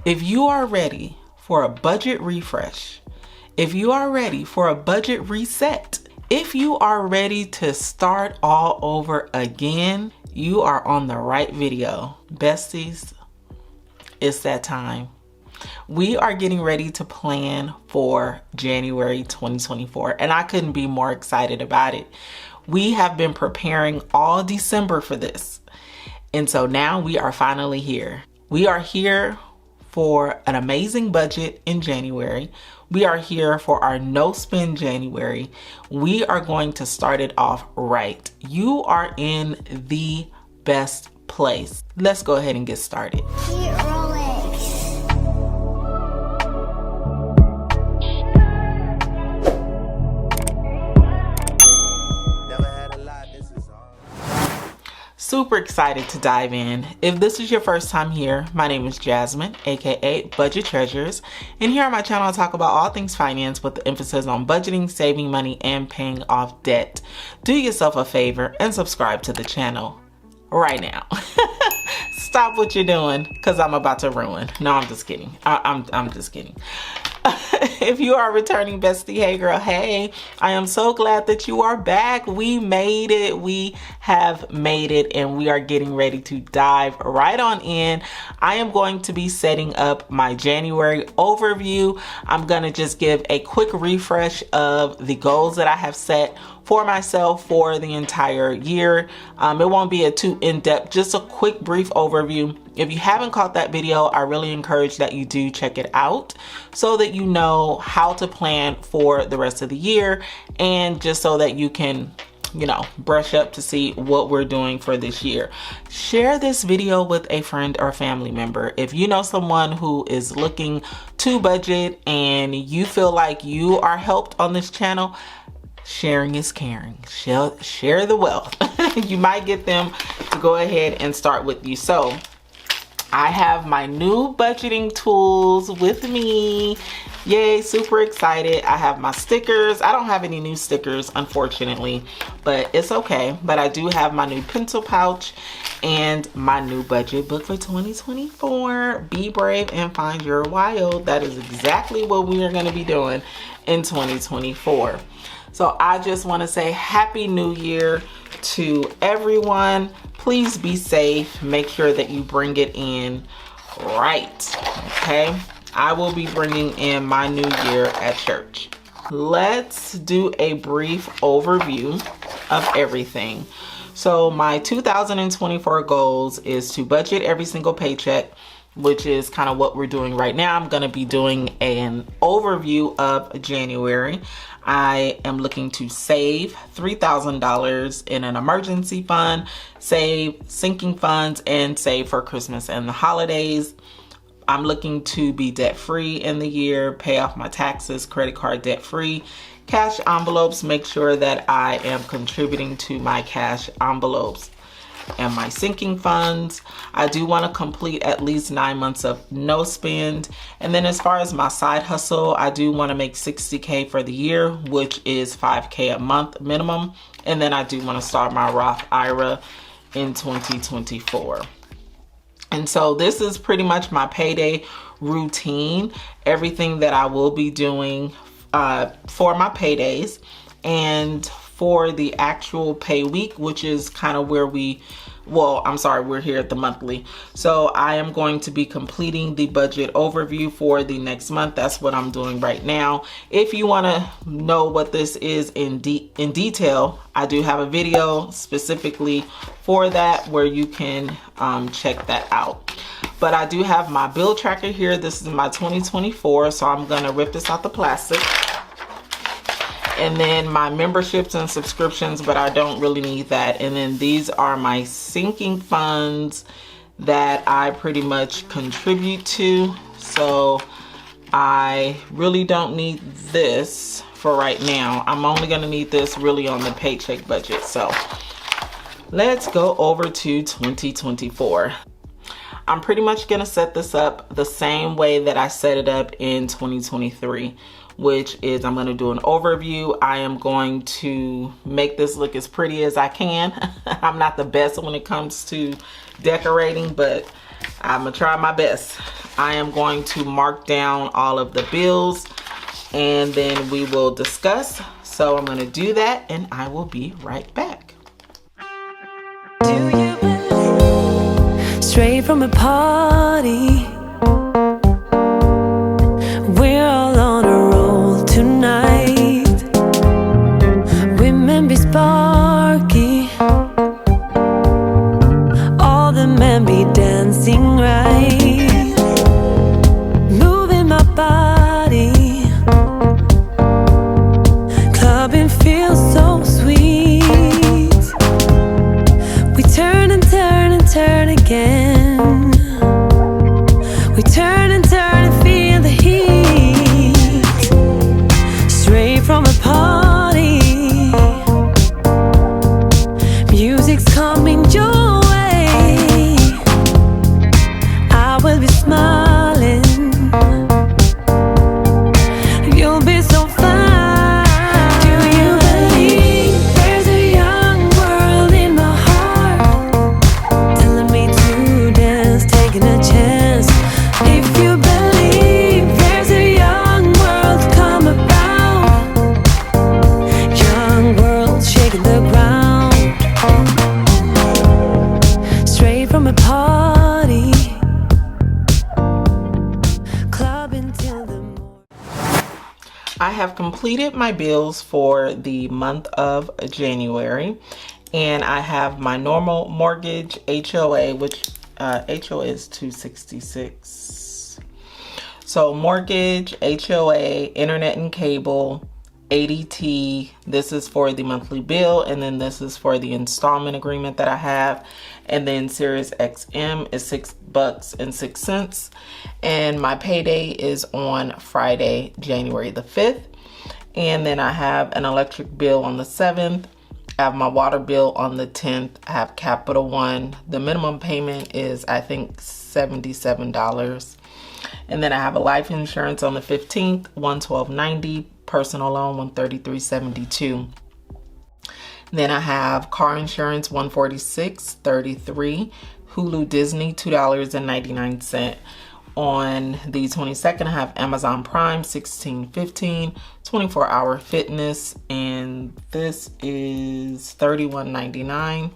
If you are ready for a budget refresh, if you are ready for a budget reset, if you are ready to start all over again, you are on the right video. Besties, it's that time. We are getting ready to plan for January 2024, and I couldn't be more excited about it. We have been preparing all December for this, and so now we are finally here. We are here for an amazing budget in January. We are here for our no spend January. We are going to start it off right. You are in the best place. Let's go ahead and get started. Super excited to dive in. If this is your first time here, my name is Jasmine, aka Budget Treasures, and here on my channel I talk about all things finance with the emphasis on budgeting, saving money, and paying off debt. Do yourself a favor and subscribe to the channel right now. Stop what you're doing, because I'm about to ruin. No, I'm just kidding. I'm just kidding. If you are a returning bestie, hey girl, hey, I am so glad that you are back. We made it. We have made it, and we are getting ready to dive right on in. I am going to be setting up my January overview. I'm going to just give a quick refresh of the goals that I have set for myself for the entire year. It won't be a too in-depth, just a quick brief overview. If you haven't caught that video, I really encourage that you do check it out so that you know how to plan for the rest of the year, and just so that you can, you know, brush up to see what we're doing for this year. Share this video with a friend or family member. If you know someone who is looking to budget and you feel like you are helped on this channel, sharing is caring. Share the wealth. You might get them to go ahead and start with you. So I have my new budgeting tools with me. Yay, super excited. I have my stickers. I don't have any new stickers, unfortunately, but it's okay. But I do have my new pencil pouch and my new budget book for 2024. Be brave and find your wild. That is exactly what we are going to be doing in 2024. So I just want to say Happy New Year to everyone. Please be safe. Make sure that you bring it in right. Okay. I will be bringing in my new year at church. Let's do a brief overview of everything. So my 2024 goals is to budget every single paycheck, which is kind of what we're doing right now. I'm going to be doing an overview of January. I am looking to save $3,000 in an emergency fund, save sinking funds, and save for Christmas and the holidays. I'm looking to be debt-free in the year, pay off my taxes, credit card debt-free, cash envelopes, make sure that I am contributing to my cash envelopes and my sinking funds. I do want to complete at least 9 months of no spend. And then as far as my side hustle, I do want to make $60K for the year, which is $5K a month minimum. And then I do want to start my Roth IRA in 2024. And so this is pretty much my payday routine, everything that I will be doing for my paydays. And for the actual pay week, which is kind of where we're here at the monthly. So I am going to be completing the budget overview for the next month. That's what I'm doing right now. If you want to know what this is in detail, I do have a video specifically for that where you can check that out. But I do have my bill tracker here. This is my 2024, so I'm gonna rip this out the plastic. And then my memberships and subscriptions, but I don't really need that. And then these are my sinking funds that I pretty much contribute to. So I really don't need this for right now. I'm only gonna need this really on the paycheck budget. So let's go over to 2024. I'm pretty much gonna set this up the same way that I set it up in 2023. Which is I'm going to do an overview. I am going to make this look as pretty as I can. I'm not the best when it comes to decorating, but I'm gonna try my best. I am going to mark down all of the bills and then we will discuss. So I'm gonna do that and I will be right back. Do you believe? Straight from a party, we're all on a roll tonight. Women be sparky, all the men be dancing right, moving my body, clubbing feels so sweet. We turn and turn and turn again. We turn and turn and feel the heat. Straight from a party, music's coming your way. I will be smiling, you'll be so fine. Do you believe there's a young world in my heart, telling me to dance, taking a chance? If you believe there's a young world to come about, young world shaking the ground. Straight from a party, clubbing till the morning. I have completed my bills for the month of January, and I have my normal mortgage, HOA, which HOA is $266. So mortgage, HOA, internet and cable, ADT, this is for the monthly bill, and then this is for the installment agreement that I have, and then Sirius XM is $6.06, and my payday is on Friday, January the 5th, and then I have an electric bill on the 7th, I have my water bill on the 10th, I have Capital One, the minimum payment is I think $77, and then I have a life insurance on the 15th, $112.90, personal loan $133.72. Then I have car insurance $146.33, Hulu Disney $2.99. On the 22nd, I have Amazon Prime $16.15, 24-hour fitness, and this is $31.99.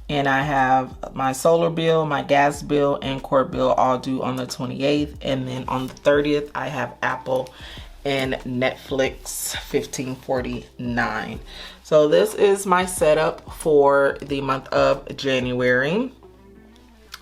And I have my solar bill, my gas bill, and court bill all due on the 28th. And then on the 30th, I have Apple and Netflix $15.49. So this is my setup for the month of January.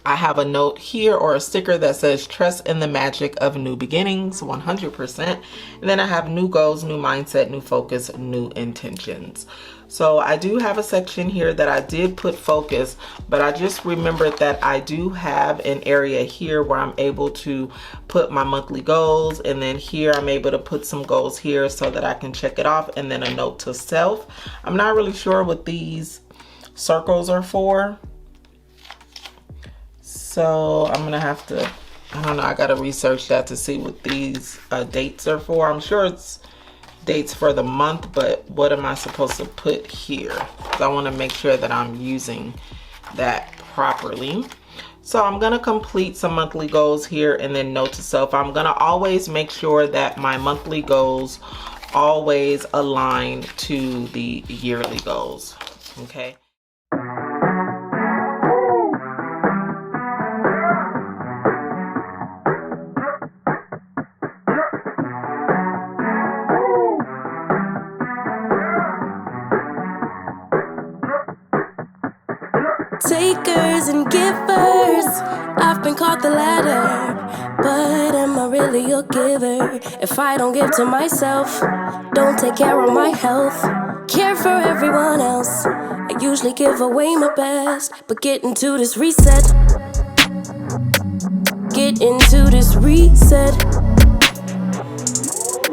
I have a note here or a sticker that says trust in the magic of new beginnings, 100%. And then I have new goals, new mindset, new focus, new intentions. So I do have a section here that I did put focus, but I just remembered that I do have an area here where I'm able to put my monthly goals, and then here I'm able to put some goals here so that I can check it off, and then a note to self. I'm not really sure what these circles are for, so I'm gonna have to, I don't know, I gotta research that to see what these dates are for. I'm sure it's dates for the month, but what am I supposed to put here? So I want to make sure that I'm using that properly. So I'm going to complete some monthly goals here and then note to self. I'm going to always make sure that my monthly goals always align to the yearly goals. Okay. Takers and givers, I've been called the latter, but am I really a giver? If I don't give to myself, don't take care of my health, care for everyone else, I usually give away my best, but get into this reset, get into this reset,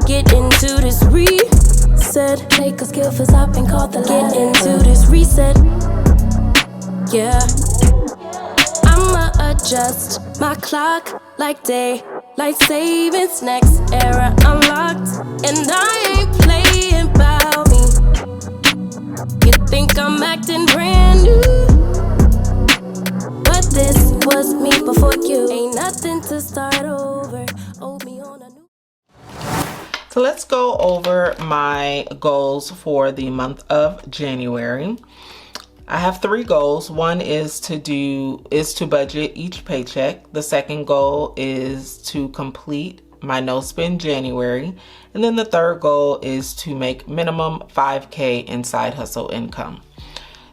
get into this reset. Takers, givers, I've been called the latter, get into this reset. Yeah, I'ma adjust my clock like daylight savings, next era unlocked, and I ain't playing about me. You think I'm acting brand new, but this was me before you. Ain't nothing to start over. Owe me on a new. So let's go over my goals for the month of January. I have 3 goals. One is to budget each paycheck. The second goal is to complete my no spend January. And then the third goal is to make minimum 5K in side hustle income.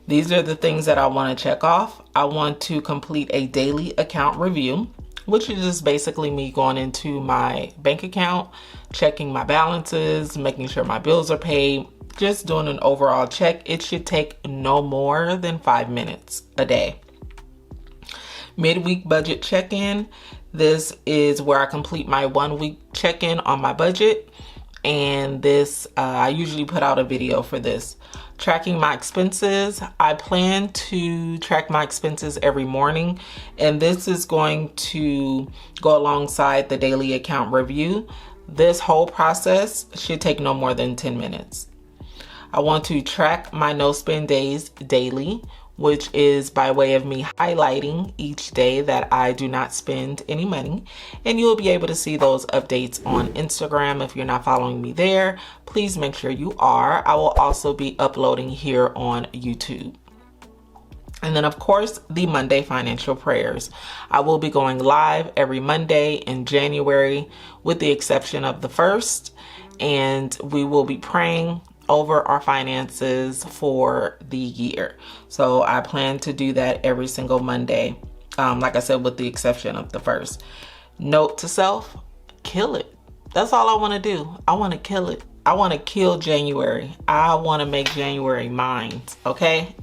These are the things that I want to check off. I want to complete a daily account review, which is just basically me going into my bank account, checking my balances, making sure my bills are paid, just doing an overall check. It should take no more than 5 minutes a day. Midweek budget check-in. This is where I complete my 1-week check-in on my budget. And this, I usually put out a video for this. Tracking my expenses. I plan to track my expenses every morning, and this is going to go alongside the daily account review. This whole process should take no more than 10 minutes. I want to track my no spend days daily, which is by way of me highlighting each day that I do not spend any money. And you'll be able to see those updates on Instagram. If you're not following me there, please make sure you are. I will also be uploading here on YouTube. And then of course, the Monday financial prayers. I will be going live every Monday in January with the exception of the 1st. And we will be praying over our finances for the year. So I plan to do that every single Monday. Like I said, with the exception of the 1st. Note to self, kill it. That's all I want to do. I want to kill it. I want to kill January. I want to make January mine, okay?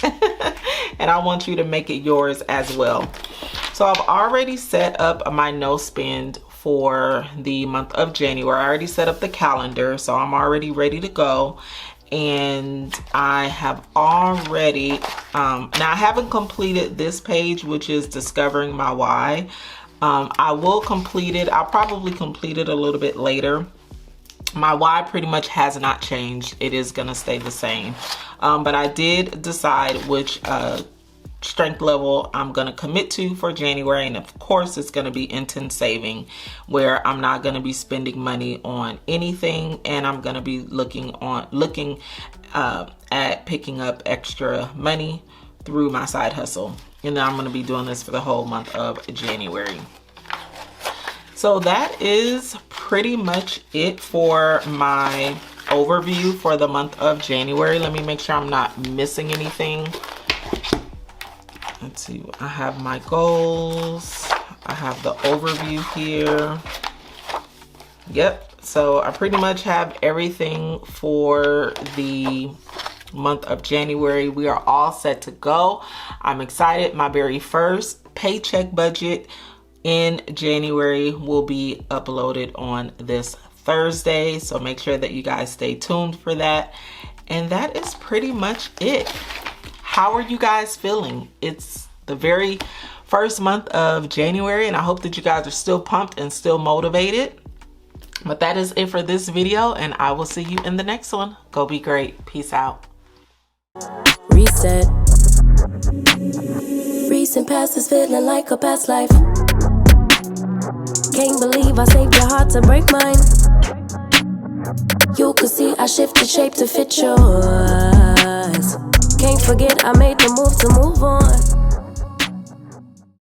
And I want you to make it yours as well. So I've already set up my no spend for the month of January. I already set up the calendar, so I'm already ready to go. And I have already, now I haven't completed this page, which is discovering my why. I will complete it. I'll probably complete it a little bit later. My why pretty much has not changed. It is going to stay the same. But I did decide which strength level I'm going to commit to for January. And of course, it's going to be intense saving, where I'm not going to be spending money on anything. And I'm going to be looking at picking up extra money through my side hustle. And then I'm going to be doing this for the whole month of January. So that is pretty much it for my overview for the month of January. Let me make sure I'm not missing anything. Let's see, I have my goals. I have the overview here. Yep, so I pretty much have everything for the month of January. We are all set to go. I'm excited. My very first paycheck budget in January will be uploaded on this Thursday. So make sure that you guys stay tuned for that. And that is pretty much it. How are you guys feeling? It's the very first month of January, and I hope that you guys are still pumped and still motivated. But that is it for this video, and I will see you in the next one. Go be great. Peace out. Reset. Recent past is feeling like a past life. Can't believe I saved your heart to break mine. You could see I shifted shape to fit yours. Can't forget I made the move to move on.